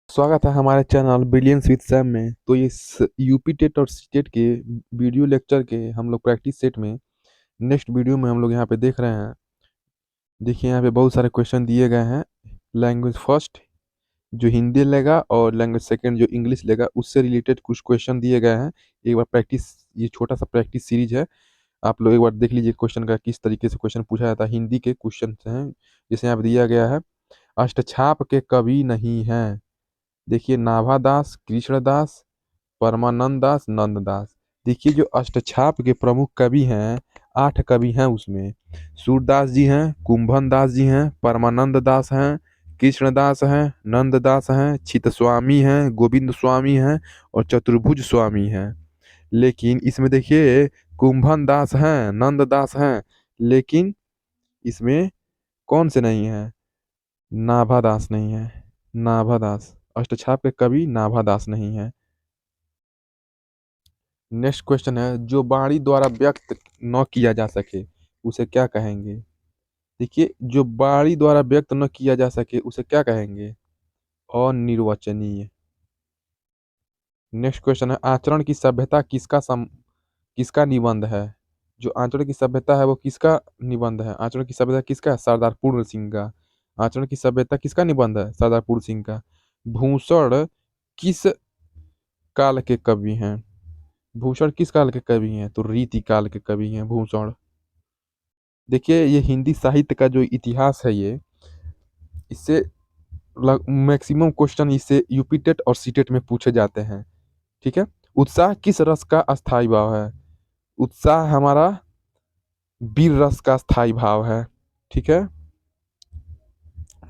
स्वागत है हमारे चैनल बिलियंस विद सैम में। तो ये यूपी टेट और स्टेट के वीडियो लेक्चर के हम लोग प्रैक्टिस सेट में नेक्स्ट वीडियो में हम लोग यहाँ पे देख रहे हैं। देखिए यहाँ पे बहुत सारे क्वेश्चन दिए गए हैं। लैंग्वेज फर्स्ट जो हिंदी लेगा और लैंग्वेज सेकंड जो इंग्लिश लेगा उससे रिलेटेड कुछ क्वेश्चन दिए गए हैं। एक बार प्रैक्टिस, ये छोटा सा प्रैक्टिस सीरीज है। आप लोग एक बार देख लीजिए क्वेश्चन का किस तरीके से क्वेश्चन पूछा जाता है। हिंदी के क्वेश्चन हैं जैसे यहाँ पे दिया गया है। अष्टछाप के कवि नहीं हैं। देखिए नाभादास, कृष्णदास, परमानंद दास, नंददास। देखिए जो अष्टछाप के प्रमुख कवि हैं, 8 कवि हैं उसमें। सूरदास जी हैं, कुंभन दास जी हैं, परमानंद दास हैं, कृष्णदास हैं, नंददास हैं, चित्तस्वामी हैं, गोविंद स्वामी हैं और चतुर्भुज स्वामी हैं। लेकिन इसमें देखिए कुंभन दास हैं, नंददास हैं, लेकिन इसमें कौन से नहीं है? नाभादास नहीं है। नाभादास अष्टछाप के कवि नाभादास नहीं है। नेक्स्ट क्वेश्चन है, जो वाणी द्वारा व्यक्त न किया जा सके उसे क्या कहेंगे? देखिए जो वाणी द्वारा व्यक्त न किया जा सके उसे क्या कहेंगे? अनिर्वचनीय। नेक्स्ट क्वेश्चन है, आचरण की सभ्यता किसका निबंध है? जो आचरण की सभ्यता है वो किसका निबंध है? आचरण की सभ्यता किसका है? सरदार पूर्ण सिंह का। आचरण की सभ्यता किसका निबंध है? सरदार पूर्ण सिंह का। भूषण किस काल के कवि हैं? भूषण किस काल के कवि हैं? तो रीति काल के कवि हैं भूषण। देखिए ये हिंदी साहित्य का जो इतिहास है, ये इससे मैक्सिमम क्वेश्चन इससे यूपी टेट और सी टेट में पूछे जाते हैं। ठीक है। उत्साह किस रस का अस्थाई भाव है? उत्साह हमारा वीर रस का स्थाई भाव है। ठीक है।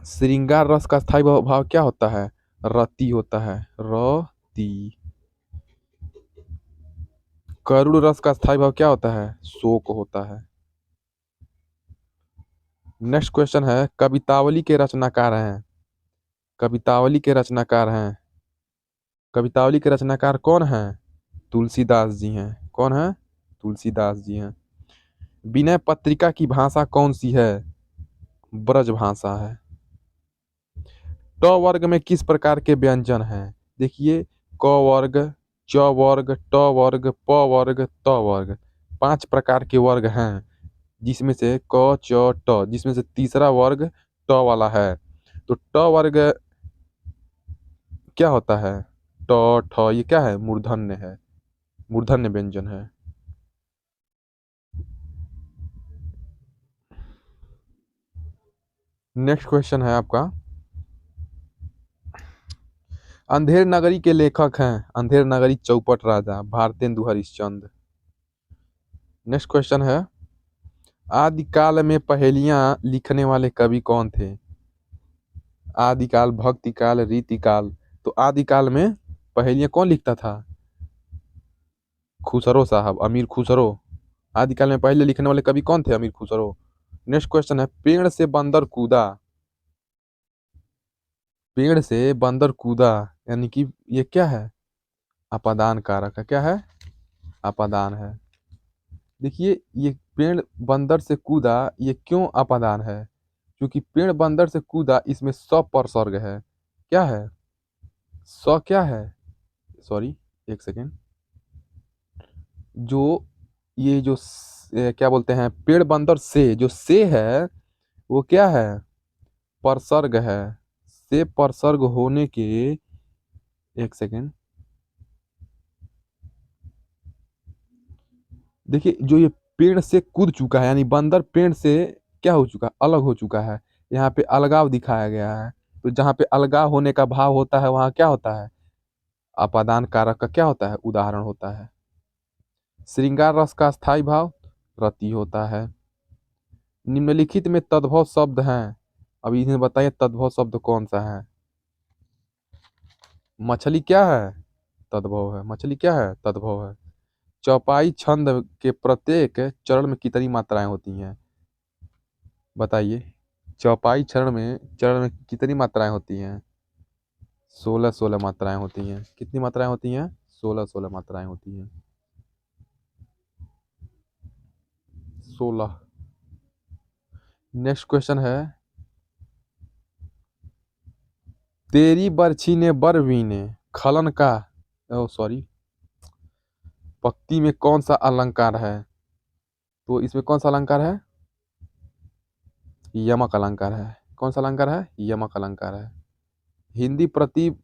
श्रृंगार रस का स्थाई भाव क्या होता है? रति होता है, रति। करुण रस का स्थाई भाव क्या होता है? शोक होता है। नेक्स्ट क्वेश्चन है, कवितावली के रचनाकार हैं। कवितावली के रचनाकार हैं। कवितावली के रचनाकार कौन हैं? तुलसीदास जी हैं। कौन है? तुलसीदास जी हैं। विनय पत्रिका की भाषा कौन सी है? ब्रज भाषा है। ट वर्ग में किस प्रकार के व्यंजन हैं? देखिए क वर्ग, च वर्ग, ट वर्ग, प वर्ग, त वर्ग, 5 प्रकार के वर्ग हैं, जिसमें से क च ट, जिसमें से तीसरा वर्ग ट वाला है। तो ट वर्ग क्या होता है? ट ठ ये क्या है? मूर्धन्य है, मूर्धन्य व्यंजन है। नेक्स्ट क्वेश्चन है आपका, अंधेर नगरी के लेखक हैं। अंधेर नगरी चौपट राजा भारतेंदु हरिश्चंद्र। नेक्स्ट क्वेश्चन है, आदिकाल में पहेलियां लिखने वाले कवि कौन थे? आदिकाल, भक्तिकाल, रीतिकाल। तो आदिकाल में पहेलियां कौन लिखता था? खुसरो साहब, अमीर खुसरो। आदिकाल में पहेलियां लिखने वाले कवि कौन थे? अमीर खुसरो। नेक्स्ट क्वेश्चन है, पेड़ से बंदर कूदा। पेड़ से बंदर कूदा यानी कि ये क्या है? अपादान कारक है। क्या है? अपादान है। देखिए ये पेड़ बंदर से कूदा, ये क्यों अपादान है? क्योंकि पेड़ बंदर से कूदा इसमें स परसर्ग है। क्या है? स क्या है? सॉरी, एक सेकेंड। जो ये जो क्या बोलते हैं, पेड़ बंदर से जो से है वो क्या है? परसर्ग है। से परसर्ग होने के, एक सेकेंड। देखिए जो ये पेड़ से कूद चुका है यानी बंदर पेड़ से क्या हो चुका है? अलग हो चुका है। यहाँ पे अलगाव दिखाया गया है। तो जहाँ पे अलगाव होने का भाव होता है वहाँ क्या होता है? अपादान कारक का क्या होता है? उदाहरण होता है। श्रृंगार रस का स्थायी भाव रति होता है। निम्नलिखित में तद्भव शब्द हैं, अब इन्हें बताइए तद्भव शब्द कौन सा है? मछली क्या है? तद्भव है। मछली क्या है? तद्भव है। चौपाई छंद के प्रत्येक चरण में कितनी मात्राएं होती हैं? बताइए। चौपाई चरण में कितनी मात्राएं होती हैं? 16 मात्राएं होती हैं। कितनी मात्राएं होती हैं? 16 मात्राएं होती हैं। 16। नेक्स्ट क्वेश्चन है, तेरी बरछी ने बर बीने खलन का, ओ सॉरी, पंक्ति में कौन सा अलंकार है? तो इसमें कौन सा अलंकार है? यमक अलंकार है। कौन सा अलंकार है? यमक अलंकार है। हिंदी प्रदीप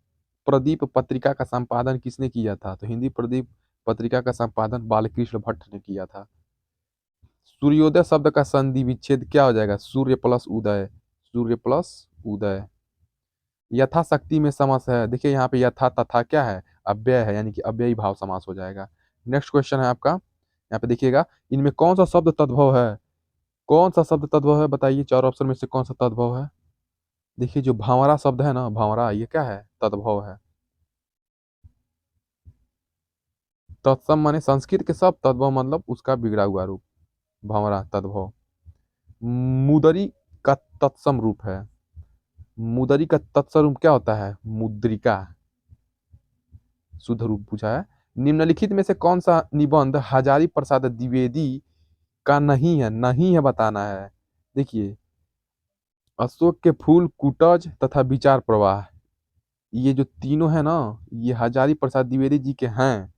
प्रदीप पत्रिका का संपादन किसने किया था? तो हिंदी प्रदीप पत्रिका का संपादन बालकृष्ण भट्ट ने किया था। सूर्योदय शब्द का संधि विच्छेद क्या हो जाएगा? सूर्य प्लस उदय। सूर्य प्लस उदय। यथाशक्ति में समास है, देखिए यहाँ पे यथा तथा क्या है? अव्यय है, यानी कि अव्ययी भाव समास हो जाएगा। नेक्स्ट क्वेश्चन है आपका, यहाँ पे देखिएगा, इनमें कौन सा शब्द तद्भव है? कौन सा शब्द तद्भव है बताइए, चार ऑप्शन में से कौन सा तद्भव है? देखिए जो भंवरा शब्द है ना, भंवरा, ये क्या है? तद्भव है। तत्सम माने संस्कृत के शब्द, तद्भव मतलब उसका बिगड़ा हुआ रूप, भंवरा तद्भव। मुदरी का तत्सम रूप है। मुदरी का तत्सम रूप क्या होता है? मुद्रिका। शुद्ध रूप पूछा है। निम्नलिखित में से कौन सा निबंध हजारी प्रसाद द्विवेदी का नहीं है? नहीं है बताना है। देखिए, अशोक के फूल, कुटज तथा विचार प्रवाह, ये जो तीनों है ना, ये हजारी प्रसाद द्विवेदी जी के हैं।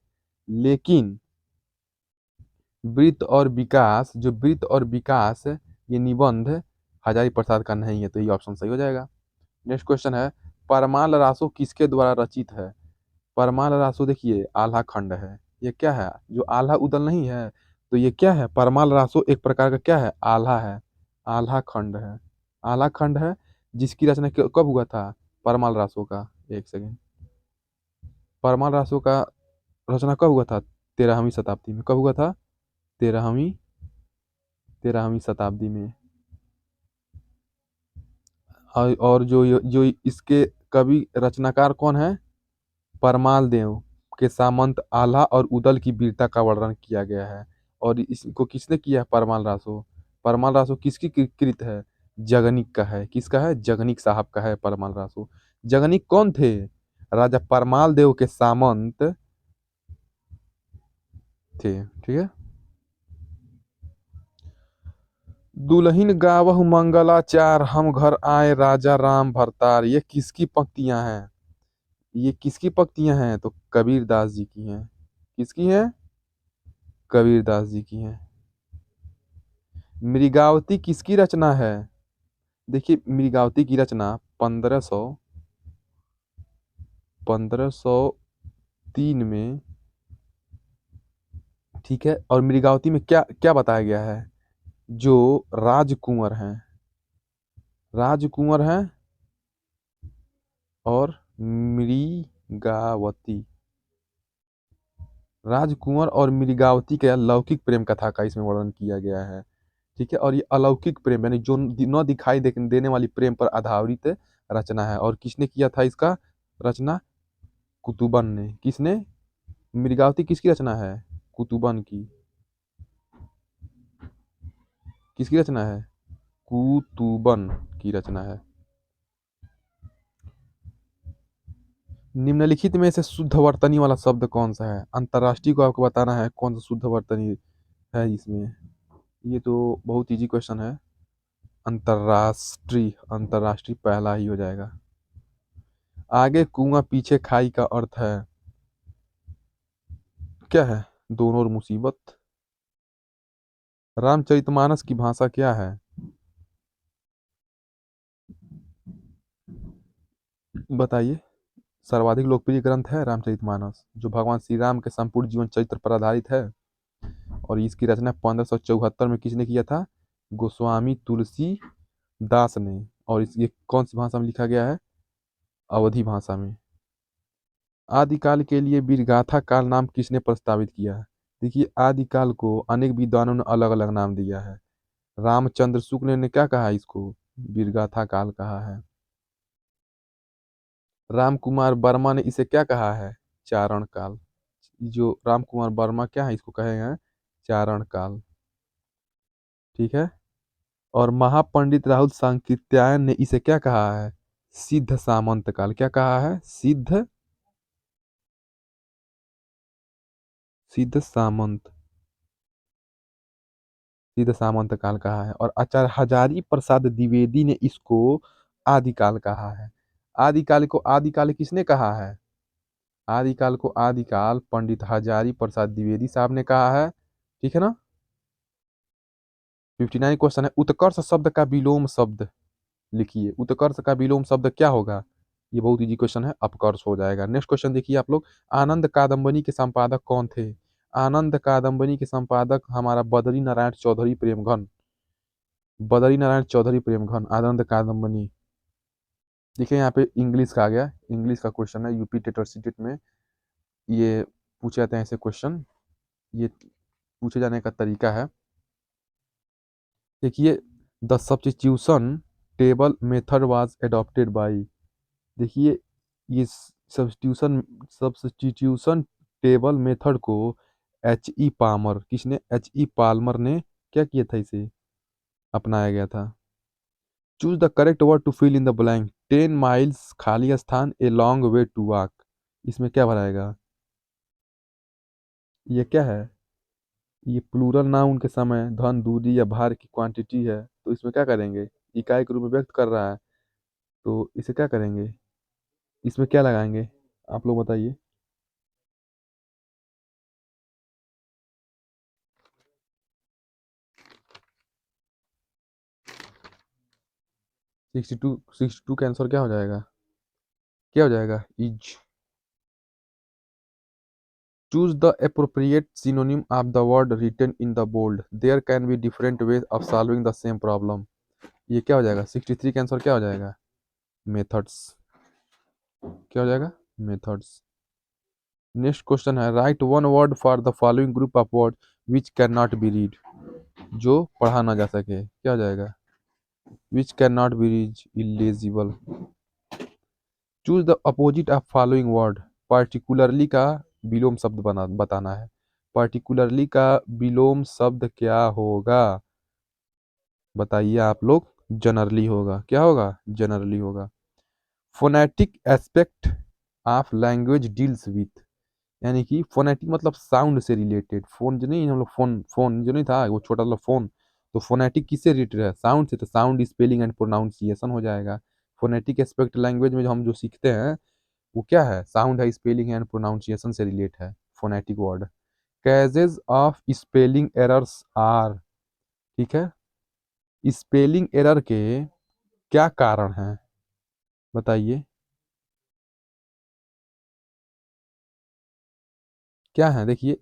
लेकिन वृत्त और विकास, जो वृत्त और विकास, ये निबंध हजारी प्रसाद का नहीं है, तो ये ऑप्शन सही हो जाएगा। नेक्स्ट क्वेश्चन है, परमाल रासो किसके द्वारा रचित है? परमाल रासो देखिए आल्हा खंड है। ये क्या है? जो आल्हा उदल नहीं है, तो ये क्या है? परमाल रासो एक प्रकार का क्या है? आल्हा है। आल्हा खंड है। आल्हा खंड है, जिसकी रचना कब हुआ था? परमाल रासो का, एक सेकेंड, परमाल रासो का रचना कब हुआ था? 13वीं शताब्दी में। कब हुआ था? 13वीं 13वीं शताब्दी में। और जो इसके कवि रचनाकार कौन है? परमाल देव के सामंत आल्हा और उदल की वीरता का वर्णन किया गया है। और इसको किसने किया है? परमाल रासो। परमाल रासो किसकी कृत है? जगनिक का है। किसका है? जगनिक साहब का है परमाल रासो। जगनिक कौन थे? राजा परमाल देव के सामंत थे। ठीक है। दुल्हिन गावहु मंगलाचार, हम घर आए राजा राम भरतार, ये किसकी पंक्तियां हैं? ये किसकी पंक्तियां हैं? तो कबीरदास जी की हैं। किसकी हैं? कबीरदास जी की हैं। मृगावती किसकी रचना है? देखिए मृगावती की रचना 1503 में, ठीक है। और मृगावती में क्या क्या बताया गया है? जो राजकुंवर हैं, राजकुंवर हैं और मृगावती, राजकुंवर और मृगावती के लौकिक प्रेम कथा का इसमें वर्णन किया गया है। ठीक है। और ये अलौकिक प्रेम, यानी जो न दिखाई देने वाली प्रेम पर आधारित रचना है। और किसने किया था इसका रचना? कुतुबन ने। किसने? मृगावती किसकी रचना है? कुतुबन की। किसकी रचना है? कुतुबन की रचना है। निम्नलिखित में से शुद्ध वर्तनी वाला शब्द कौन सा है? अंतर्राष्ट्रीय को आपको बताना है कौन सा शुद्ध वर्तनी है इसमें। ये तो बहुत इजी क्वेश्चन है। अंतर्राष्ट्रीय, अंतर्राष्ट्रीय पहला ही हो जाएगा। आगे कुआं पीछे खाई का अर्थ है क्या है? दोनों और मुसीबत। रामचरितमानस की भाषा क्या है? बताइए। सर्वाधिक लोकप्रिय ग्रंथ है रामचरितमानस, जो भगवान श्री राम के संपूर्ण जीवन चरित्र पर आधारित है। और इसकी रचना 1574 में किसने किया था? गोस्वामी तुलसी दास ने। और ये कौन सी भाषा में लिखा गया है? अवधी भाषा में। आदिकाल के लिए वीरगाथा काल नाम किसने प्रस्तावित किया है? देखिए आदिकाल को अनेक विद्वानों ने अलग अलग नाम दिया है। रामचंद्र शुक्ल ने क्या कहा इसको? वीरगाथा काल कहा है। राम कुमार वर्मा ने इसे क्या कहा है? चारण काल। जो राम कुमार वर्मा क्या है, इसको कहे हैं चारण काल। ठीक है। और महापंडित राहुल सांकृत्यायन ने इसे क्या कहा है? सिद्ध सामंत काल। क्या कहा है? सिद्ध, सिद्ध सामंत, सिद्ध सामंत काल कहा है। और आचार्य हजारी प्रसाद द्विवेदी ने इसको आदिकाल कहा है। आदिकाल किसने कहा है? आदिकाल को आदिकाल पंडित हजारी प्रसाद द्विवेदी साहब ने कहा है। ठीक है ना? 59 क्वेश्चन है, उत्कर्ष शब्द का विलोम शब्द लिखिए। उत्कर्ष का विलोम शब्द क्या होगा? ये बहुत इजी क्वेश्चन है, अपकर्ष हो जाएगा। नेक्स्ट क्वेश्चन देखिए आप लोग, आनंद कादम्बनी के संपादक कौन थे? आनंद कादम्बनी के संपादक हमारा बद्री नारायण चौधरी प्रेमघन। बद्री नारायण चौधरी प्रेमघन, आनंद कादम्बनी। देखिए यहाँ पे इंग्लिश का आ गया, इंग्लिश का क्वेश्चन है, यूपी टेट और सीटेट में ये पूछे जाते हैं ऐसे क्वेश्चन, ये पूछे जाने का तरीका है। देखिए, the substitution table method was adopted by. देखिए, ये सब्स्टिट्यूशन सब्स्टिट्यूशन टेबल मेथड को एच ई पामर, किसने? एच ई पाल्मर ने क्या किया था, इसे अपनाया गया था। Choose the correct word to fill in the blank. 10 miles खाली स्थान, a long way to walk. इसमें क्या भराएगा? ये क्या है? ये प्लूरल नाउन के समय धन, दूरी या भार की क्वांटिटी है, तो इसमें क्या करेंगे? इकाई के रूप में व्यक्त कर रहा है, तो इसे क्या करेंगे? इसमें क्या लगाएंगे? आप लोग बताइए। 62 का आंसर क्या हो जाएगा? क्या हो जाएगा? Is. Choose the appropriate synonym of the word written in the bold. There can be different ways of solving the same problem. ये क्या हो जाएगा? 63 का आंसर क्या हो जाएगा? मेथड्स। क्या हो जाएगा? मेथड्स। नेक्स्ट क्वेश्चन है, right one word for the following group of word which can not be read. जो पढ़ा ना जा सके, क्या हो जाएगा? Which can not be read, illegible. Choose the opposite of following word. Particularly का विलोम शब्द बताना है। पार्टिकुलरली का विलोम शब्द क्या होगा? बताइए आप लोग। जनरली होगा। क्या होगा? जनरली होगा। Phonetic aspect of language deals with, यानी कि फोनेटिक मतलब साउंड से रिलेटेड। फोन जो नहीं, हम लोग फोन फोन जो नहीं था वो छोटा सा फोन, तो फोनेटिक किससे रिलेटेड है? साउंड से, तो साउंड स्पेलिंग एंड प्रोनाउंसिएशन हो जाएगा। फोनेटिक एस्पेक्ट लैंग्वेज में जो हम जो सीखते हैं वो क्या है? साउंड है, स्पेलिंग एंड प्रोनाउंसिएशन से रिलेट है phonetic word. Causes of spelling errors are. ठीक है, स्पेलिंग एरर के क्या कारण हैं? बताइए, क्या है? देखिए,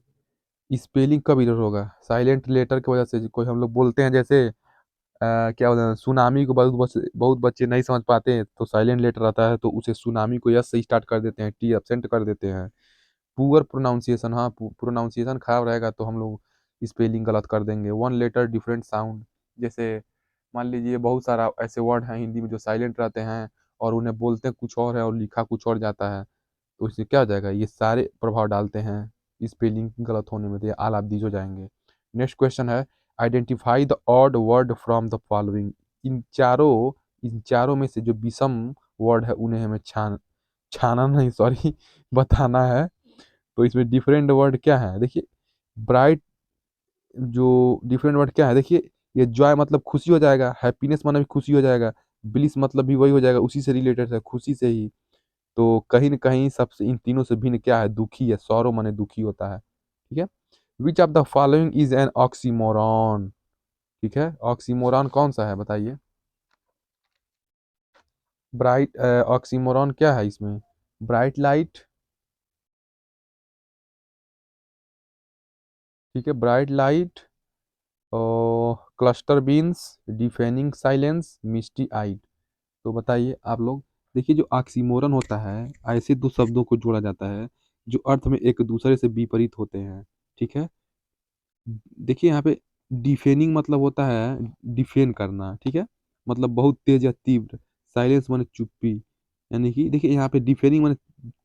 स्पेलिंग कब एरर होगा? साइलेंट लेटर की वजह से। कोई हम लोग बोलते हैं जैसे क्या बोलते हैं, सुनामी को बहुत बच्चे नहीं समझ पाते हैं, तो साइलेंट लेटर आता है तो उसे सुनामी को यस से स्टार्ट कर देते हैं, टी एब्सेंट कर देते हैं। पुअर प्रोनाउंसिएशन, हाँ, प्रोनाउंसिएशन खराब रहेगा तो हम लोग स्पेलिंग गलत कर देंगे। वन लेटर डिफरेंट साउंड, जैसे मान लीजिए बहुत सारा ऐसे वर्ड हैं हिंदी में जो साइलेंट रहते हैं और उन्हें बोलते हैं कुछ और है और लिखा कुछ और जाता है, तो इससे क्या हो जाएगा? ये सारे प्रभाव डालते हैं स्पेलिंग गलत होने में, तो ये आल आप दीज हो जाएंगे। नेक्स्ट क्वेश्चन है, identify the odd word from the following. इन चारों में से जो विषम वर्ड है उन्हें हमें छाना नहीं, सॉरी, बताना है। तो इसमें डिफरेंट वर्ड क्या है? देखिए, ब्राइट, जो डिफरेंट वर्ड क्या है? देखिए, ये जॉय मतलब खुशी हो जाएगा, हैप्पीनेस माना भी खुशी हो जाएगा, ब्लिस मतलब भी वही हो जाएगा, उसी से रिलेटेड है, खुशी से ही। तो कहीं न कहीं सबसे इन तीनों से भिन्न क्या है? दुखी है, सॉरो माने दुखी होता है। ठीक है? Which of the following is an oxymoron. ठीक है? ऑक्सीमोरॉन कौन सा है बताइए? ब्राइट ऑक्सीमोरॉन क्या है इसमें? ब्राइट लाइट, ठीक है, ब्राइट लाइट और क्लस्टर बीन्स, डिफेनिंग साइलेंस, मिस्टी आइड। तो बताइए आप लोग। देखिए, जो ऑक्सीमोरन होता है, ऐसे दो शब्दों को जोड़ा जाता है जो अर्थ में एक दूसरे से विपरीत होते हैं। ठीक है? देखिए यहाँ पे डिफेनिंग मतलब होता है डिफेन करना। ठीक है? मतलब बहुत तेज या तीव्र। साइलेंस माने चुप्पी, यानी कि देखिए यहाँ पे डिफेनिंग माने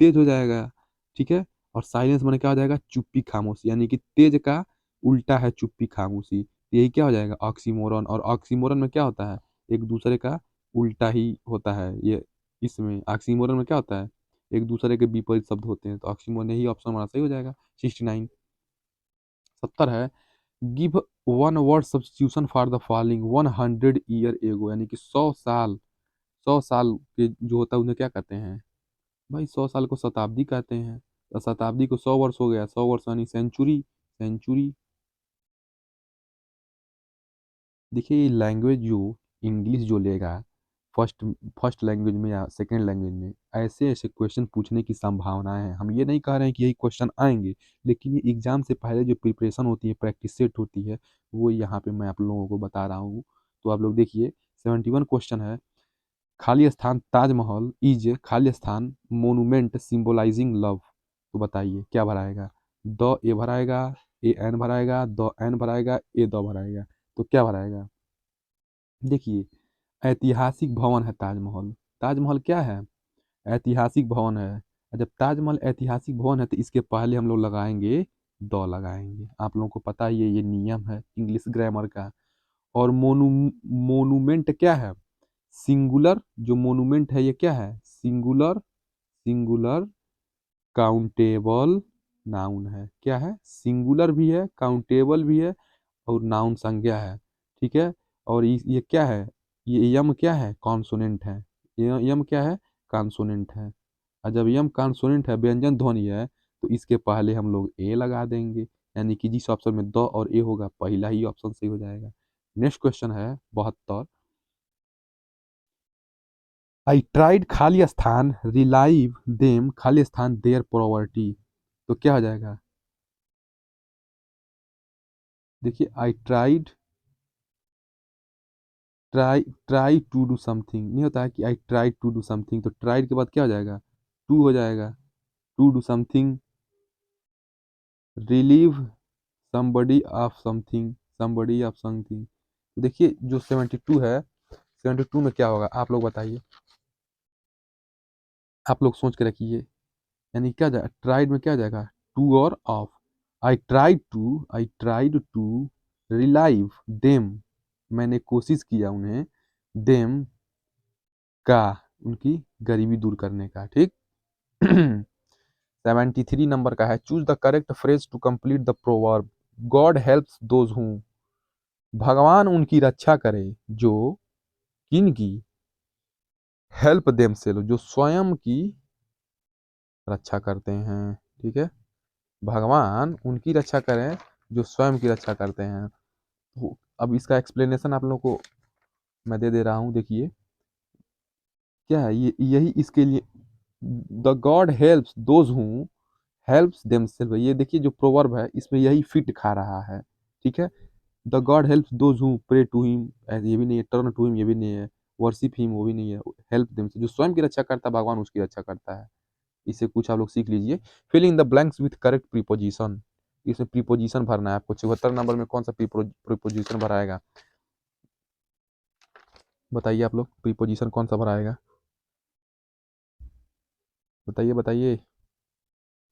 तेज हो जाएगा। ठीक है? और साइलेंस माने क्या हो जाएगा? चुप्पी खामोशी, यानी कि तेज का उल्टा है चुप्पी खामोशी। यही क्या हो जाएगा? ऑक्सीमोरन। और ऑक्सीमोरन में क्या होता है? एक दूसरे का उल्टा ही होता है ये। इसमें ऑक्सीमोरन में क्या होता है? एक दूसरे के विपरीत शब्द होते हैं, तो ऑक्सीमोरन, यही ऑप्शन हमारा सही हो जाएगा। 69। 70 है, give one word substitution for the following 100 year ago, यानी कि 100 साल 100 साल के जो होता है उन्हें क्या कहते हैं भाई? 100 साल को शताब्दी कहते हैं। तो शताब्दी को 100 वर्ष हो गया, 100 वर्ष यानी सेंचुरी। सेंचुरी। देखिए ये लैंग्वेज जो इंग्लिश जो लेगा फर्स्ट फर्स्ट लैंग्वेज में या सेकंड लैंग्वेज में, ऐसे ऐसे क्वेश्चन पूछने की संभावनाएं हैं। हम ये नहीं कह रहे हैं कि यही क्वेश्चन आएंगे, लेकिन ये एग्जाम से पहले जो प्रिपरेशन होती है, प्रैक्टिस सेट होती है, वो यहाँ पे मैं आप लोगों को बता रहा हूँ। तो आप लोग देखिए, 71 क्वेश्चन है। खाली स्थान ताजमहल इज खाली स्थान मोनूमेंट सिंबलाइजिंग लव। तो बताइए क्या भराएगा? द ए भराएगा, ए एन भराएगा, द एन भराएगा, ए द भराएगा। तो क्या भराएगा? देखिए, ऐतिहासिक भवन है ताजमहल। ताजमहल क्या है? ऐतिहासिक भवन है। और जब ताजमहल ऐतिहासिक भवन है तो इसके पहले हम लोग लगाएंगे, द लगाएंगे। आप लोगों को पता ही है, ये नियम है इंग्लिश ग्रामर का। और मोनूमेंट क्या है? सिंगुलर। जो मोनूमेंट है ये क्या है? सिंगुलर। सिंगुलर काउंटेबल नाउन है। क्या है? सिंगुलर भी है, काउंटेबल भी है, और नाउन संज्ञा है। ठीक है। और ये क्या है? ये यम क्या है? कॉन्सोनेंट है। ये यम क्या है? कॉन्सोनेंट है। और जब यम कॉन्सोनेंट है, व्यंजन ध्वनि है, तो इसके पहले हम लोग ए लगा देंगे। यानी कि जिस ऑप्शन में द और ए होगा, पहला ही ऑप्शन सही हो जाएगा। नेक्स्ट क्वेश्चन है 72। आई ट्राइड खाली स्थान रिलाइव देम खाली स्थान देयर प्रॉपर्टी। तो क्या हो जाएगा? देखिए, I tried, try try to do something नहीं होता है कि I try to do something, तो ट्राइड के बाद क्या हो जाएगा? टू हो जाएगा। To do something, relieve somebody of something, somebody of something. देखिए जो 72 है, 72 में क्या होगा आप लोग बताइए। आप लोग सोच के रखिए। यानी क्या जाएगा? ट्राइड में क्या जाएगा? टू और of. I tried to relive them, मैंने कोशिश किया उन्हें, देम का, उनकी गरीबी दूर करने का। ठीक। 73 नंबर का है। Choose the correct phrase to complete the proverb. God helps those who, भगवान उनकी रक्षा करे जो, किन की? हेल्प देम सेल्फ, जो स्वयं की रक्षा करते हैं। ठीक है। भगवान उनकी रक्षा करें जो स्वयं की रक्षा करते हैं। तो अब इसका एक्सप्लेनेशन आप लोगों को मैं दे दे रहा हूँ। देखिए क्या है ये, यही इसके लिए द गॉड हेल्प्स दोज हूँ हेल्प्स देमसेल्फ। ये देखिए जो प्रोवर्ब है इसमें यही फिट खा रहा है। ठीक है। The God helps those who pray to him, ये भी नहीं है। टर्न टू हिम, ये भी नहीं है। वर्शिप हिम, वो भी नहीं है। हेल्प देम से, जो स्वयं की रक्षा करता है भगवान उसकी रक्षा करता है। इससे कुछ आप लोग सीख लीजिए। Fill in the blanks with correct preposition. इसमें प्रीपोजिशन भरना है आपको। 74 नंबर में कौन सा प्रीपोजिशन भराएगा? बताइए आप लोग, प्रीपोजिशन कौन सा भराएगा? बताइए बताइए।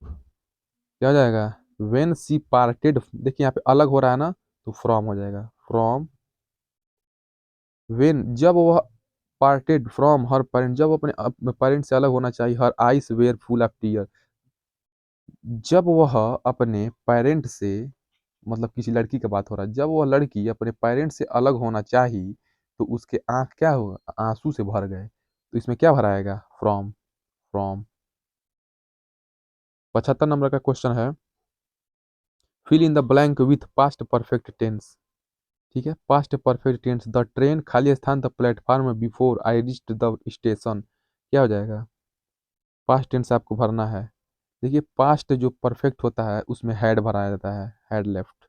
क्या हो जाएगा? वेन सी पार्टेड, देखिए यहाँ पे अलग हो रहा है ना, तो फ्रॉम हो जाएगा। फ्रॉम, वेन जब वह, पार्टेड फ्रॉम हर पेरेंट, जब अपने पेरेंट से अलग होना चाहिए। Her eyes were full of tear, जब वह अपने पेरेंट से, मतलब किसी लड़की का बात हो रहा है, जब वह लड़की अपने पेरेंट से अलग होना चाहिए तो उसके आंख क्या हुआ? आंसू से भर गए। तो इसमें क्या भराएगा? फ्रॉम। फ्रॉम। 75 नंबर का क्वेश्चन है। Fill in the blank with past perfect tense. ठीक है। Past perfect tense, the train खाली स्थान the platform before I reached the station. क्या हो जाएगा? पास्ट टेंस आपको भरना है। देखिए पास्ट जो परफेक्ट होता है उसमें हैड भराया जाता है। हैड लेफ्ट,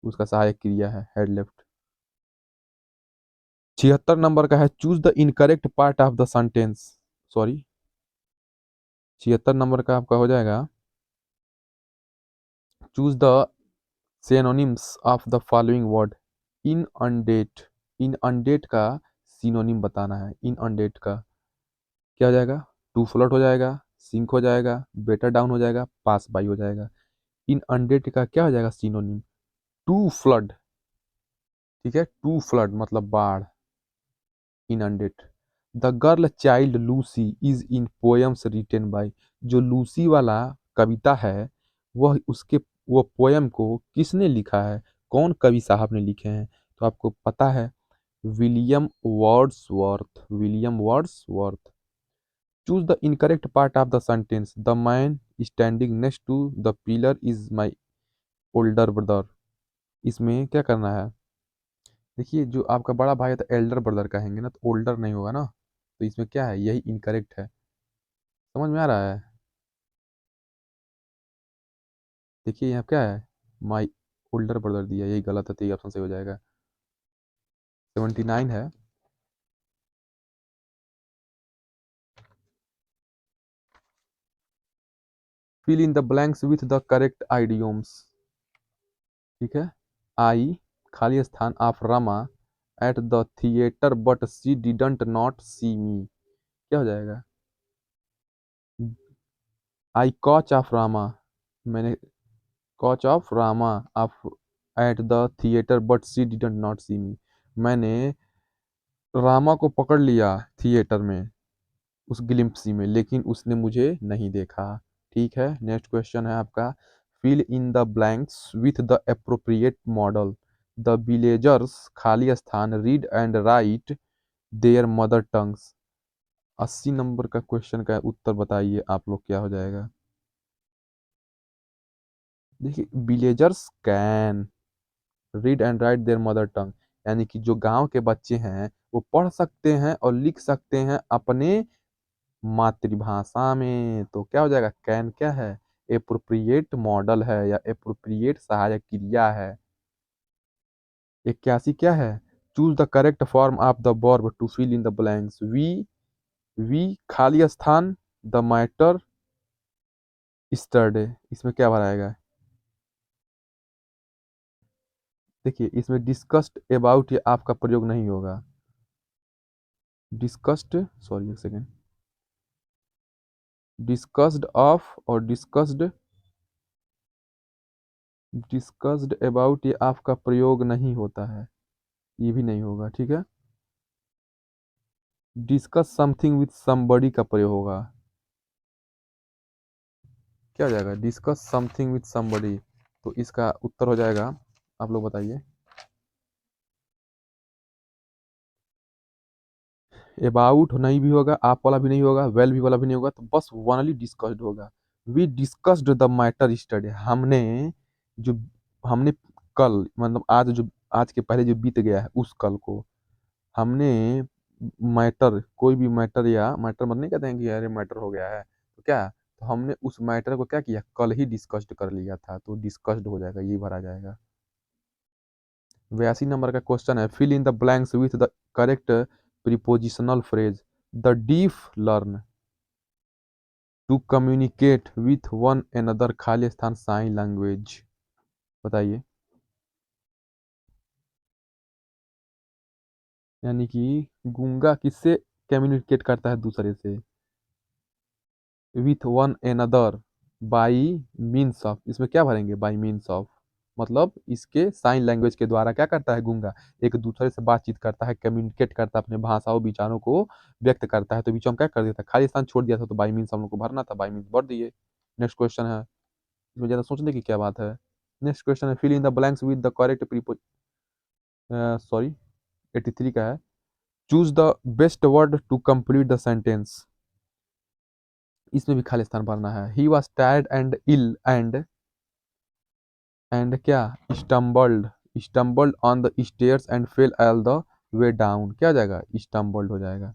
उसका सहायक क्रिया है हैड लेफ्ट। 76 नंबर का है। Choose the incorrect part of the sentence. Sorry, 76 number का आपका हो जाएगा। Choose the synonyms of the following word. Inundate, inundate का सिनोनिम बताना है। इन अनडेट का क्या हो जाएगा? टू फ्लड हो जाएगा, सिंक हो जाएगा, बेटर डाउन हो जाएगा, पास बाई हो जाएगा। इन अनडेट का क्या हो जाएगा सिनोनिम? To flood. ठीक है। टू फ्लड मतलब बाढ़। Inundate. The girl child Lucy is in poems written by, जो लूसी वाला कविता है वह उसके, वो पोएम को किसने लिखा है? कौन कवि साहब ने लिखे हैं? तो आपको पता है William Wordsworth, William Wordsworth. Choose the incorrect part of the sentence, the man standing next to the pillar is my older brother. इसमें क्या करना है? देखिए, जो आपका बड़ा भाई है तो एल्डर ब्रदर कहेंगे ना, तो ओल्डर नहीं होगा ना। तो इसमें क्या है, यही इनकरेक्ट है। समझ में आ रहा है? देखिए यहाँ क्या है, माई ओल्डर ब्रदर दिया, यही गलत है, तो ये ऑप्शन सही हो जाएगा। 79 है। Fill in the blanks with the correct idioms. ठीक है। आई, खाली स्थान, of Rama at the theatre but she didn't not see me. क्या हो जाएगा? आई कॉच ऑफ रामा, मैंने caught of Rama of at the theatre but she didn't not see me. मैंने रामा को पकड़ लिया थिएटर में, उस ग्लिम्पसी में, लेकिन उसने मुझे नहीं देखा। ठीक है। नेक्स्ट क्वेश्चन है आपका, fill in the blanks with the appropriate modal. The villagers, खाली स्थान, read and write their mother tongues. 80 number का क्वेश्चन का उत्तर बताइए आप लोग, क्या हो जाएगा? देखिए, villagers can read and write their mother tongue, यानी कि जो गांव के बच्चे हैं वो पढ़ सकते हैं और लिख सकते हैं अपने मातृभाषा में। तो क्या हो जाएगा? कैन क्या है? एप्रोप्रिएट मॉडल है या एप्रोप्रिएट सहायक क्रिया है। 81 क्या है? Choose the correct form of the verb to fill in the blanks. We, खाली स्थान, द मैटर स्टरडे। इसमें क्या भराएगा? देखिए, इसमें डिस्कस्ड अबाउट ये आपका प्रयोग नहीं होगा। डिस्कस्ड, सॉरी एक सेकेंड, डिस्कस्ड ऑफ और डिस्कस्ड अबाउट ये आपका प्रयोग नहीं होता है, ये भी नहीं होगा। ठीक है। डिस्कस समथिंग विथ समबडी का प्रयोग होगा। क्या हो जाएगा? Discuss something with somebody. तो इसका उत्तर हो जाएगा, आप लोग बताइए। अबाउट नहीं भी होगा, आप वाला भी नहीं होगा, वेल भी वाला भी नहीं होगा, तो बस ओनली डिस्कस्ड होगा। We discussed the matter study. जो हमने कल, मतलब आज, जो आज के पहले जो बीत गया है उस कल को हमने मैटर, कोई भी मैटर, या मैटर मतलब नहीं कहते हैं कि अरे मैटर हो गया है, तो क्या, तो हमने उस मैटर को क्या किया, कल ही डिस्कस्ड कर लिया था, तो डिस्कस्ड हो जाएगा, ये भरा जाएगा। 82 नंबर का क्वेश्चन है, fill in the blanks with the correct prepositional phrase. The deaf learn to communicate with one another, खाली स्थान, साइन लैंग्वेज। बताइए। यानी कि गूंगा किससे कम्युनिकेट करता है? दूसरे से। With one another, by means of. इसमें क्या भरेंगे? बाई मीन्स ऑफ, मतलब इसके साइन लैंग्वेज के द्वारा क्या करता है गूंगा, एक दूसरे से बातचीत करता है, कम्युनिकेट करता है, अपने भाषाओं विचारों को व्यक्त करता है। तो बीच में क्या कर दिया था, खाली स्थान छोड़ दिया था, तो बाई मीन्स हम लोग को भरना था, बाई मीन्स भर दिए। नेक्स्ट क्वेश्चन है, इसमें ज़्यादा सोचने की क्या बात है। नेक्स्ट क्वेश्चन है, fill in the blanks with the correct preposition, sorry 83 का है, choose the best word to complete the sentence. इसमें भी खाली स्थान भरना है। He was tired and ill and क्या, stumbled on the stairs and fell all the way down. क्या हो जाएगा? स्टम्बल्ड हो जाएगा।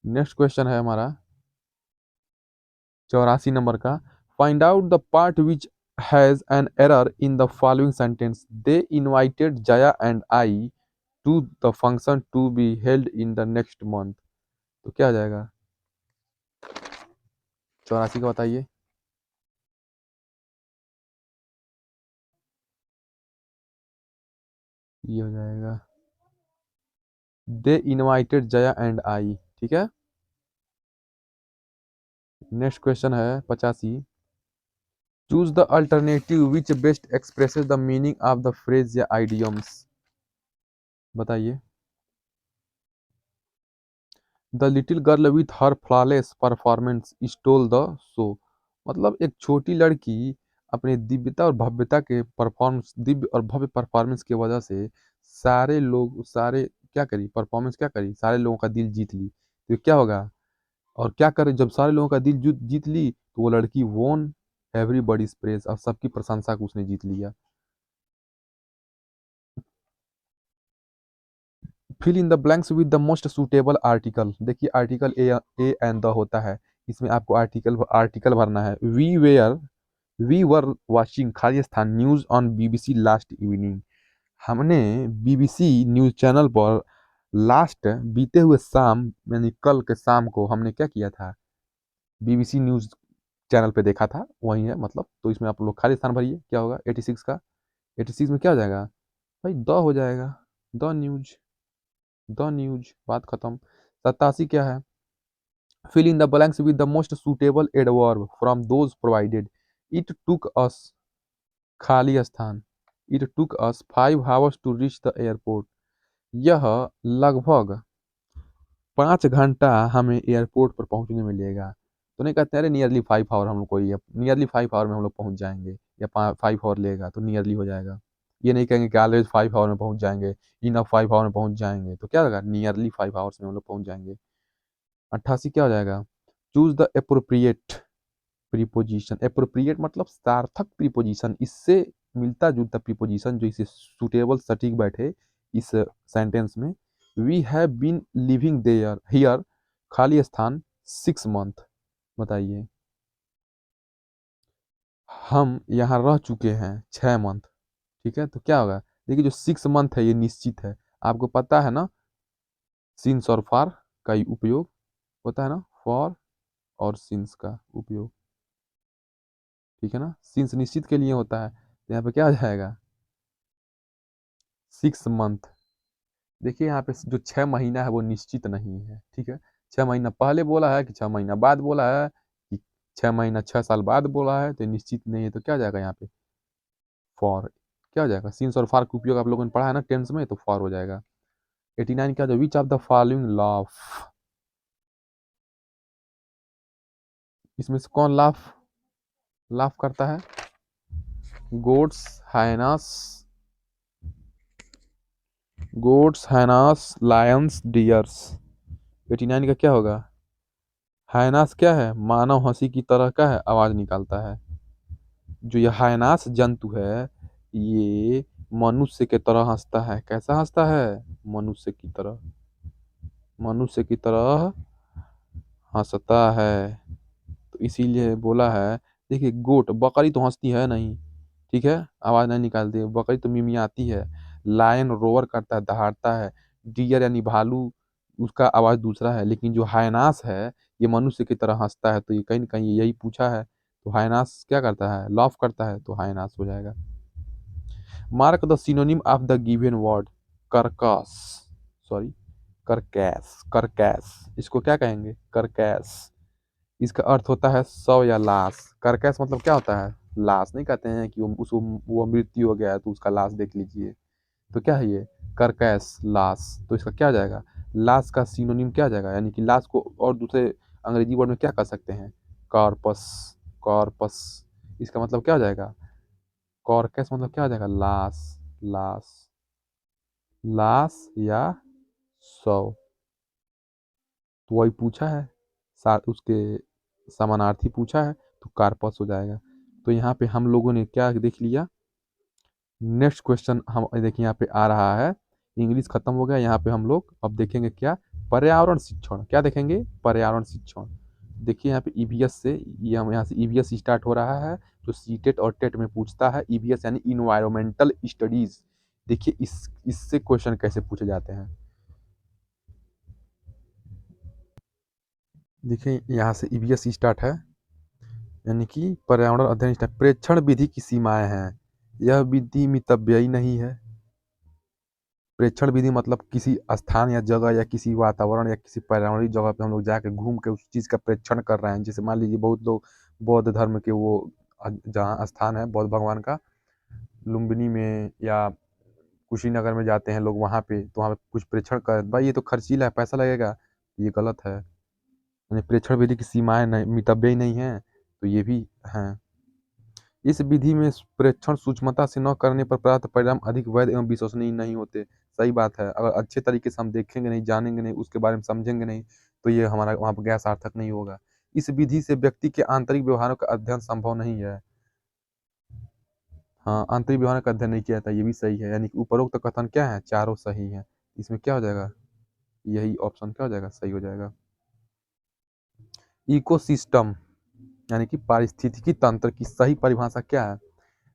नेक्स्ट क्वेश्चन है हमारा 84 नंबर का, find out the part which has an error in the following sentence. They invited Jaya and I to the function to be held in the next month. तो क्या हो जाएगा? 84 का बताइए। ये हो जाएगा, दे इनवाइटेड जया एंड आई। ठीक है। नेक्स्ट क्वेश्चन है 85, choose the alternative which best expresses the meaning of the phrase या आइडियम्स। बताइए। The little girl with her flawless performance stole the show. मतलब एक छोटी लड़की अपनी दिव्यता और भव्यता के परफॉर्मेंस, दिव्य और भव्य परफॉर्मेंस की वजह से सारे लोग, सारे क्या करी, परफॉर्मेंस क्या करी, सारे लोगों का दिल जीत ली, तो क्या होगा? और क्या करे, जब सारे लोगों का दिल जीत ली तो वो लड़की वोन एवरीबॉडीज प्रेज, और सबकी प्रशंसा को उसने जीत लिया। Fill in the blanks with the most suitable article. देखिए आर्टिकल ए एंड द होता है, इसमें आपको आर्टिकल आर्टिकल भरना है। We were watching Khalistan news on BBC last evening. हमने बीबीसी न्यूज चैनल पर लास्ट बीते हुए शाम यानी कल के शाम को हमने क्या किया था, बीबीसी न्यूज चैनल पे देखा था, वही है मतलब। तो इसमें आप लोग खालिस्तान भरिए, क्या होगा 86 का, 86 में क्या हो जाएगा भाई, द हो जाएगा, द न्यूज, द न्यूज, बात खत्म। 87 क्या है, fill in the blanks with the most suitable adverb from those provided। it took us, खाली स्थान, it took us 5 hours to reach the airport। यह लगभग 5 घंटा हमें एयरपोर्ट पर पहुंचने में लेगा। तो नहीं कहते अरे नियरली 5 आवर हम लोग को, ये नियरली 5 आवर में हम लोग पहुंच जाएंगे, या 5 आवर लेगा, तो नियरली हो जाएगा। ये नहीं कहेंगे कि ऑलवेज 5 आवर में पहुंच जाएंगे, इन 5 आवर में पहुंच जाएंगे, तो क्या होगा, नियरली 5 आवर्स में हम लोग पहुंच जाएंगे। 88 क्या हो जाएगा, choose the appropriate preposition. Appropriate मतलब सार्थक प्रीपोजिशन, इससे मिलता जुलता प्रीपोजिशन जो इसे सुटेबल सटीक बैठे इस सेंटेंस में। We have been living there here, खाली स्थान 6 मंथ। बताइए, हम यहाँ रह चुके हैं 6 मंथ, ठीक है, तो क्या होगा, देखिए जो 6 मंथ है ये निश्चित है, आपको पता है ना, सिंस और फॉर का ही उपयोग होता है ना, फॉर और सिंस का उपयोग, ठीक है ना, सिंस निश्चित के लिए होता है, तो यहाँ पे क्या आ जाएगा 6 मंथ। देखिए यहाँ पे जो 6 महीना है वो निश्चित नहीं है, ठीक है, 6 महीना पहले बोला है कि 6 महीना बाद बोला है कि 6 महीना 6 साल बाद बोला है, तो निश्चित नहीं है, तो क्या हो जाएगा यहाँ पे फॉर, क्या हो जाएगा, सिंस और फॉर का उपयोग आप लोगों ने पढ़ा है ना टेंस में, तो फॉर हो जाएगा। 89 क्या हो, which of the following laugh, इसमें से कौन लाफ लाफ करता है, goats hyenas, goats hyenas Lions dears. 89 का क्या होगा, हाइनास क्या है, मानव हंसी की तरह का है, आवाज निकालता है। जो ये हाइनास जंतु है ये मनुष्य के तरह हंसता है, कैसा हंसता है, मनुष्य की तरह, मनुष्य की तरह हंसता है, तो इसीलिए बोला है। देखिए गोट, बकरी तो हंसती है नहीं, ठीक है, आवाज नहीं निकालती है, बकरी तो मिमियाती है। लायन रोवर करता है, दहाड़ता है। डियर यानी भालू, उसका आवाज दूसरा है, लेकिन जो हाइनास है ये मनुष्य की तरह हंसता है, तो ये कहीं ना कहीं यही पूछा है, तो हाइनास क्या करता है, लॉफ करता है, तो हाइनास हो जाएगा। Mark the synonym of the given word, carcass, sorry carcass, carcass, इसको क्या कहेंगे, करकैस, इसका अर्थ होता है शव या लाश। करकैस मतलब क्या होता है, लाश, नहीं कहते हैं कि वो मृत्यु हो गया है तो उसका लाश देख लीजिए, तो क्या है ये करकैस, लाश, तो इसका क्या आ जाएगा, लाश का सिनोनिम क्या आ जाएगा, यानी कि लाश को और दूसरे अंग्रेजी वर्ड में क्या कर सकते हैं, कॉर्पस, कॉर्पस, इसका मतलब क्या हो जाएगा, कॉर्कस मतलब क्या हो जाएगा, लाश, लाश, लाश या शव, तो वही पूछा है, साथ उसके समानार्थी पूछा है, तो कार्पस हो जाएगा। तो यहाँ पे हम लोगों ने क्या देख लिया, नेक्स्ट क्वेश्चन हम देखिए यहाँ पे आ रहा है, इंग्लिश खत्म हो गया, यहाँ पे हम लोग अब देखेंगे क्या, पर्यावरण शिक्षण, क्या देखेंगे, पर्यावरण शिक्षण। देखिए यहाँ पे ईवीएस से, ये हम यहाँ से ईवीएस स्टार्ट हो रहा है, जो सीटेट और टेट में पूछता है, ईवीएस यानी इन्वायरमेंटल स्टडीज। देखिए इससे क्वेश्चन कैसे पूछे जाते हैं, देखिए यहाँ से ईवीएस स्टार्ट है, यानी कि पर्यावरण अध्ययन स्टार्ट, प्रेक्षण विधि की सीमाएं हैं, यह विधि मितव्ययी नहीं है। प्रेक्षण विधि मतलब किसी स्थान या जगह या किसी वातावरण या किसी पर्यावरणीय जगह पे हम लोग जाके घूम के उस चीज़ का प्रेक्षण कर रहे हैं, जैसे मान लीजिए बहुत लोग बौद्ध धर्म के वो जहाँ स्थान है बौद्ध भगवान का, लुम्बिनी में या कुशीनगर में जाते हैं लोग वहाँ पे, तो वहाँ पे कुछ प्रेक्षण कर, भाई ये तो खर्चीला है, पैसा लगेगा, ये गलत है, यानी प्रेक्षण विधि की सीमाएं नहीं, मितव्ययी नहीं है, तो ये भी हैं। इस विधि में प्रेक्षण सूक्ष्मता से न करने पर प्राप्त परिणाम अधिक वैध एवं विश्वसनीय नहीं होते। सही बात है, अगर अच्छे तरीके से हम देखेंगे नहीं, जानेंगे नहीं, उसके बारे में समझेंगे नहीं, तो ये हमारा वहाँ पर ज्ञान सार्थक नहीं होगा। इस विधि से व्यक्ति के आंतरिक व्यवहारों का अध्ययन संभव नहीं है। हाँ, आंतरिक व्यवहार का अध्ययन नहीं किया जाता, ये भी सही है। यानी कि उपरोक्त कथन क्या है, चारों सही है। इसमें क्या हो जाएगा, यही ऑप्शन क्या हो जाएगा, सही हो जाएगा। इकोसिस्टम यानी कि पारिस्थितिकी तंत्र की सही परिभाषा क्या है?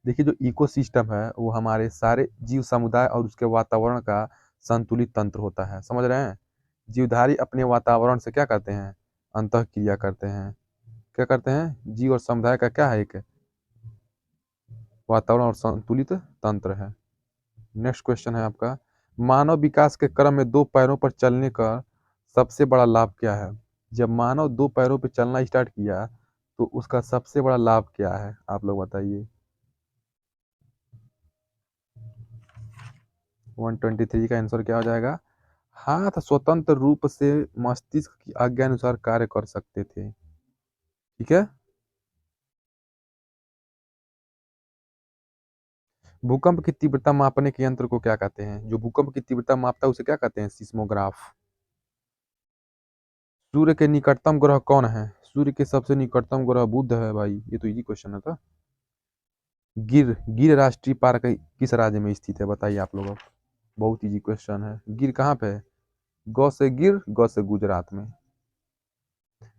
देखिए, जो इकोसिस्टम है वो हमारे सारे जीव समुदाय और उसके वातावरण का संतुलित तंत्र होता है। समझ रहे हैं? जीवधारी अपने वातावरण से क्या करते हैं, अंतःक्रिया करते हैं। क्या करते हैं, जीव और समुदाय का क्या है, एक वातावरण और संतुलित तंत्र है। नेक्स्ट क्वेश्चन है आपका, मानव विकास के क्रम में दो पैरों पर चलने का सबसे बड़ा लाभ क्या है? जब मानव दो पैरों पर चलना स्टार्ट किया तो उसका सबसे बड़ा लाभ क्या है, आप लोग बताइए। 123 का आंसर क्या हो जाएगा? हाथ स्वतंत्र रूप से मस्तिष्क की आज्ञा अनुसार कार्य कर सकते थे। ठीक है। भूकंप की तीव्रता मापने के यंत्र को क्या कहते हैं? जो भूकंप की तीव्रता मापता है उसे क्या कहते हैं? सिस्मोग्राफ। सूर्य के निकटतम ग्रह कौन है? सूर्य के सबसे निकटतम ग्रह बुध है भाई, ये तो इजी क्वेश्चन है था। गिर गिर राष्ट्रीय पार्क किस राज्य में स्थित है, बताइए आप लोगों। बहुत इजी क्वेश्चन है। गिर कहाँ पे है? गौ से गिर, गौ से गुजरात में।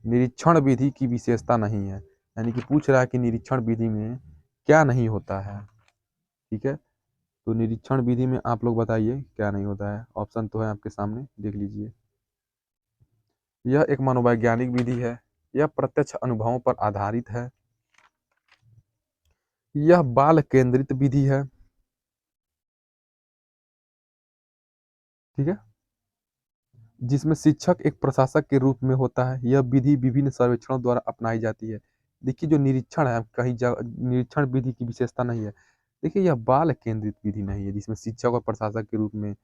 निरीक्षण विधि की विशेषता नहीं है, यानी कि पूछ रहा है कि निरीक्षण विधि में क्या नहीं होता है। ठीक है, तो निरीक्षण विधि में आप लोग बताइए क्या नहीं होता है। ऑप्शन तो है आपके सामने, देख लीजिए। यह एक मनोवैज्ञानिक विधि है, यह प्रत्यक्ष अनुभवों पर आधारित है, यह बाल केंद्रित विधि है। ठीक है, जिसमें शिक्षक एक प्रशासक के रूप में होता है। यह विधि विभिन्न सर्वेक्षणों द्वारा अपनाई जाती है। देखिए, जो निरीक्षण है, कहीं जगह निरीक्षण विधि की विशेषता नहीं है। देखिए, यह बाल केंद्रित विधि नहीं है जिसमें शिक्षक और प्रशासक के रूप में।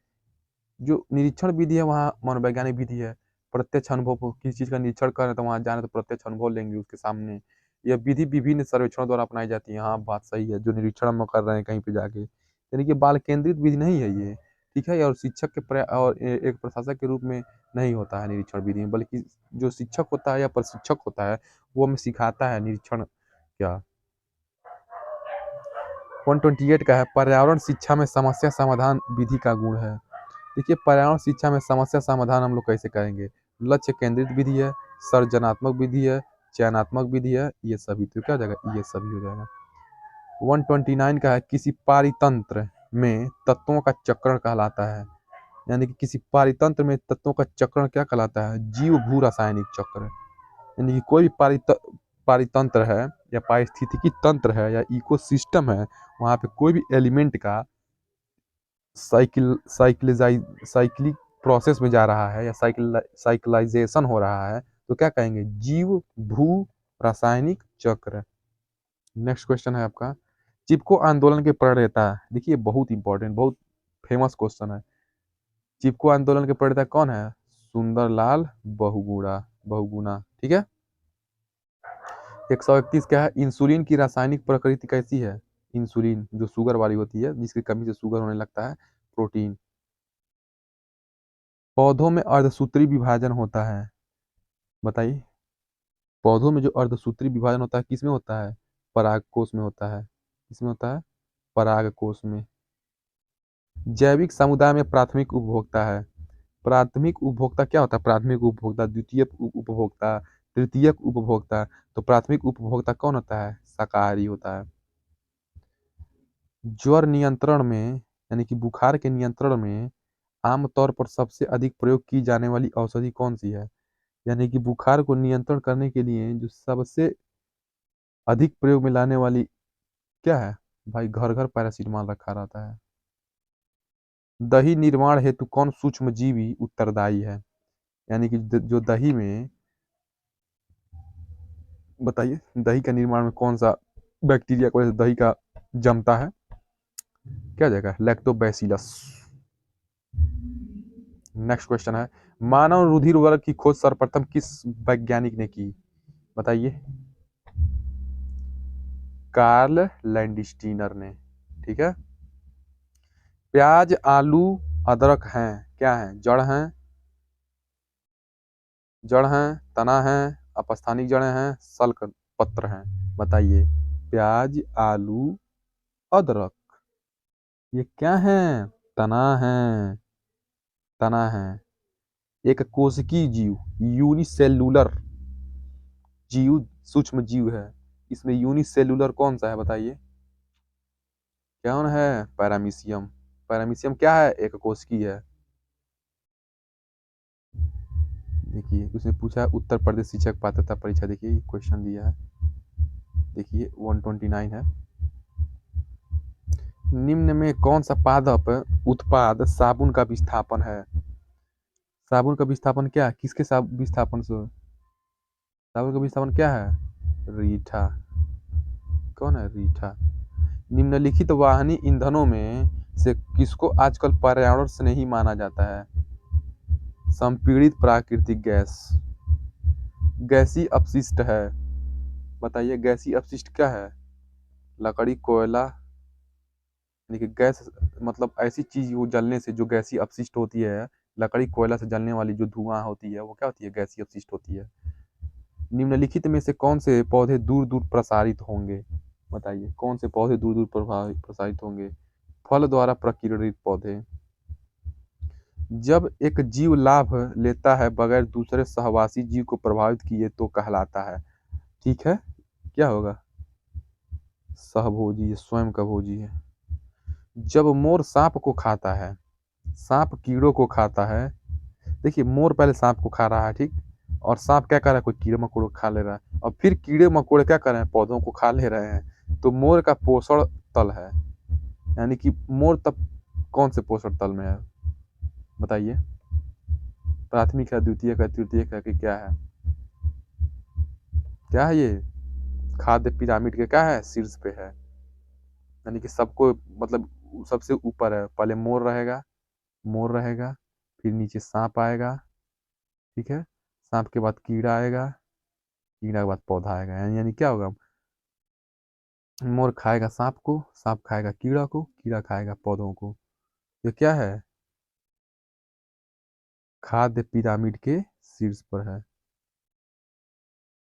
जो निरीक्षण विधि है वहाँ मनोवैज्ञानिक विधि है। प्रत्यक्ष अनुभव को, किसी चीज का निरीक्षण कर रहे हैं तो वहां जाने तो प्रत्यक्ष अनुभव लेंगे उसके सामने। यह विधि विभिन्न सर्वेक्षणों द्वारा अपनाई जाती है। हाँ, बात सही है, जो निरीक्षण हम कर रहे हैं कहीं पे जाके, यानी कि बाल केंद्रित विधि नहीं है ये। ठीक है, और शिक्षक के और एक प्रशासक के रूप में नहीं होता है निरीक्षण विधि में, बल्कि जो शिक्षक होता है या प्रशिक्षक होता है वो हमें सिखाता है निरीक्षण क्या। 128 का है, पर्यावरण शिक्षा में समस्या समाधान विधि का गुण है। देखिए, पर्यावरण शिक्षा में समस्या समाधान हम लोग कैसे करेंगे? लक्ष्य केंद्रित विधि है, सर्जनात्मक विधि है, चयनात्मक विधि है, ये सभी। तो क्या हो जाएगा, ये सभी हो जाएगा। 129 का है, किसी पारितंत्र में तत्वों का चक्रण कहलाता है। यानी कि किसी पारितंत्र में तत्वों का चक्रण क्या कहलाता है? जीव भू रासायनिक चक्र। यानी कि कोई भी पारितंत्र है या पारिस्थितिकी तंत्र है या इकोसिस्टम है, वहाँ पे कोई भी एलिमेंट का साइक्लिक प्रोसेस में जा रहा है या साइक्लाइजेशन हो रहा है, तो क्या कहेंगे? जीव भू रासायनिक चक्र। नेक्स्ट क्वेश्चन है आपका, चिपको आंदोलन के प्रणेता। देखिए, बहुत इंपॉर्टेंट, बहुत फेमस क्वेश्चन है। चिपको आंदोलन के प्रणेता कौन है? सुंदरलाल बहुगुणा। ठीक है। 131 क्या है, इंसुलिन की रासायनिक प्रकृति कैसी है? इंसुलिन जो शुगर वाली होती है, जिसकी कमी से शुगर होने लगता है, प्रोटीन। पौधों में अर्धसूत्री विभाजन होता है, बताइए। पौधों में जो अर्धसूत्री विभाजन होता है किसमें होता है? परागकोश में होता है। किसमें होता है? परागकोश में। जैविक समुदाय में प्राथमिक उपभोक्ता है। प्राथमिक उपभोक्ता क्या होता है? प्राथमिक उपभोक्ता, द्वितीयक उपभोक्ता, तृतीयक उपभोक्ता। तो प्राथमिक उपभोक्ता कौन होता है? शाकाहारी होता है। ज्वर नियंत्रण में, यानी कि बुखार के नियंत्रण में आमतौर पर सबसे अधिक प्रयोग की जाने वाली औषधि कौन सी है? यानी कि बुखार को नियंत्रण करने के लिए जो सबसे अधिक प्रयोग में लाने वाली क्या है? भाई, घर घर पैरासीटामॉल रखा रहता है। दही निर्माण हेतु कौन सूक्ष्म जीवी उत्तरदायी है? यानी कि जो दही में, बताइए, दही का निर्माण में कौन सा बैक्टीरिया की वजह से दही का जमता है? क्या जाएगा? लैक्टोबैसिलस। नेक्स्ट क्वेश्चन है, मानव रुधिर वर्ग की खोज सर्वप्रथम किस वैज्ञानिक ने की? बताइए। कार्ल लैंडस्टीनर ने। ठीक है। प्याज, आलू, अदरक हैं, क्या हैं? जड़ हैं, जड़ हैं, तना है, अपस्थानिक जड़ें हैं, सल्क पत्र हैं। बताइए, प्याज, आलू, अदरक, ये क्या है? तना है, तना है। एक कोशिकीय जीव, यूनिसेलुलर जीव, सूक्ष्म जीव है। इसमें यूनिसेलुलर कौन सा है बताइए? कौन है? पैरामीशियम। पैरामीशियम क्या है? एक कोशिकीय है। देखिए उसने पूछा है उत्तर प्रदेश शिक्षक पात्रता परीक्षा, देखिए क्वेश्चन दिया है, देखिए 129 है। निम्न में कौन सा पादप उत्पाद साबुन का विस्थापन है? साबुन का विस्थापन क्या है? किसके विस्थापन से? साबुन का विस्थापन क्या है? रीठा। कौन है? रीठा। निम्नलिखित वाहनी ईंधनों में से किसको आजकल पर्यावरण स्नेही माना जाता है? संपीड़ित प्राकृतिक गैस, गैसीय अपशिष्ट है। बताइए गैसीय अपशिष्ट क्या है? लकड़ी, कोयला, यानी कि गैस मतलब ऐसी चीज वो जलने से जो गैसीय अपशिष्ट होती है। लकड़ी, कोयला से जलने वाली जो धुआं होती है वो क्या होती है? गैसीय अपशिष्ट होती है। निम्नलिखित में से कौन से पौधे दूर दूर प्रसारित होंगे? बताइए कौन से पौधे दूर दूर प्रसारित होंगे? फल द्वारा प्रकीर्णित पौधे। जब एक जीव लाभ लेता है बगैर दूसरे सहवासी जीव को प्रभावित किए तो कहलाता है। ठीक है, क्या होगा? सहभोजी, ये स्वयं का भोजी है। जब मोर सांप को खाता है, सांप कीड़ों को खाता है। देखिए मोर पहले सांप को खा रहा है, ठीक, और सांप क्या कर रहा है? कोई कीड़े मकोड़ों को खा ले रहा है, और फिर कीड़े मकोड़े क्या कर रहे हैं? पौधों को खा ले रहे हैं। तो मोर का पोषण तल है, यानी कि मोर तब कौन से पोषण तल में है? बताइए, प्राथमिक है, द्वितीयक है, तृतीयक है, कि क्या है? क्या है ये? खाद्य पिरामिड के क्या है? शीर्ष पे है, यानी कि सबको मतलब सबसे ऊपर है। पहले मोर रहेगा, मोर रहेगा, फिर नीचे सांप आएगा, ठीक है, सांप के बाद कीड़ा आएगा, कीड़ा के बाद पौधा आएगा। यानी क्या होगा? मोर खाएगा सांप को, सांप खाएगा कीड़ा को, कीड़ा खाएगा पौधों को। ये क्या है? खाद्य पिरामिड के शीर्ष पर है।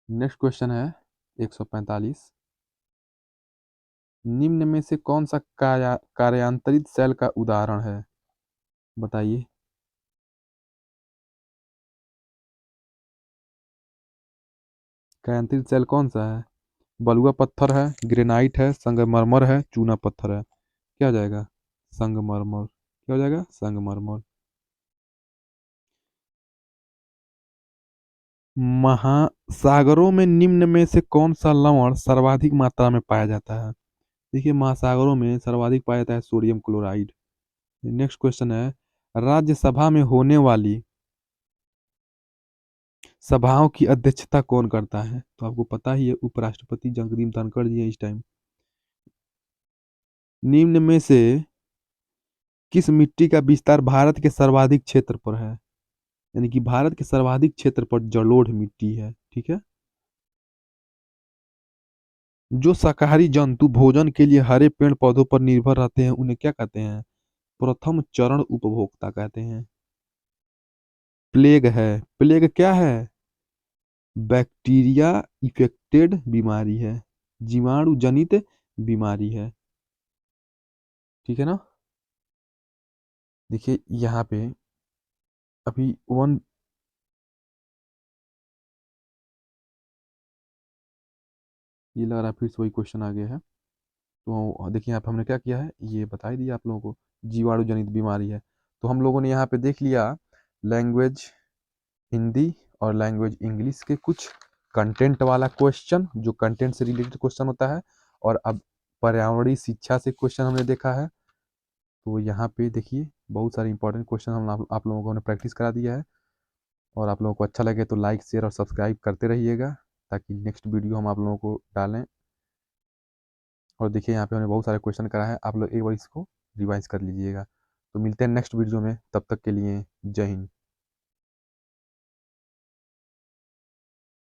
नेक्स्ट क्वेश्चन है 145। निम्न में से कौन सा कार्यांतरित सेल का उदाहरण है? बताइए। कार्यांतरित सेल कौन सा है? बलुआ पत्थर है, ग्रेनाइट है, संगमरमर है, चूना पत्थर है। क्या हो जाएगा? संगमरमर। क्या हो जाएगा? संगमरमर। महासागरों में निम्न में से कौन सा लवण सर्वाधिक मात्रा में पाया जाता है? देखिए महासागरों में सर्वाधिक पाया जाता है सोडियम क्लोराइड। नेक्स्ट क्वेश्चन है, राज्यसभा में होने वाली सभाओं की अध्यक्षता कौन करता है? तो आपको पता ही है, उपराष्ट्रपति जगदीप धनखड़ जी है इस टाइम। निम्न में से किस मिट्टी का विस्तार भारत के सर्वाधिक क्षेत्र पर है? यानी कि भारत के सर्वाधिक क्षेत्र पर जलोढ़ मिट्टी है। ठीक है। जो शाकाहारी जंतु भोजन के लिए हरे पेड़ पौधों पर निर्भर रहते हैं उन्हें क्या कहते हैं? प्रथम चरण उपभोक्ता कहते हैं। प्लेग है, प्लेग क्या है? बैक्टीरिया इफेक्टेड बीमारी है, जीवाणु जनित बीमारी है। ठीक है ना। देखिए यहाँ पे अभी वन, ये लग रहा है फिर से वही क्वेश्चन आ गया है। तो देखिए यहाँ पे हमने क्या किया है, ये बता ही दिया आप लोगों को, जीवाणु जनित बीमारी है। तो हम लोगों ने यहाँ पे देख लिया लैंग्वेज हिंदी और लैंग्वेज इंग्लिश के कुछ कंटेंट वाला क्वेश्चन, जो कंटेंट से रिलेटेड क्वेश्चन होता है। और अब पर्यावरणीय शिक्षा से क्वेश्चन हमने देखा है। तो यहाँ पे देखिए बहुत सारे इंपॉर्टेंट क्वेश्चन हम आप लोगों को ने प्रैक्टिस करा दिया है। और आप लोगों को अच्छा लगे तो लाइक शेयर और सब्सक्राइब करते रहिएगा, ताकि नेक्स्ट वीडियो हम आप लोगों को डालें। और देखिए यहाँ पे हमने बहुत सारे क्वेश्चन करा है, आप लोग एक बार इसको रिवाइज कर लीजिएगा। तो मिलते हैं नेक्स्ट वीडियो में, तब तक के लिए जय हिंद।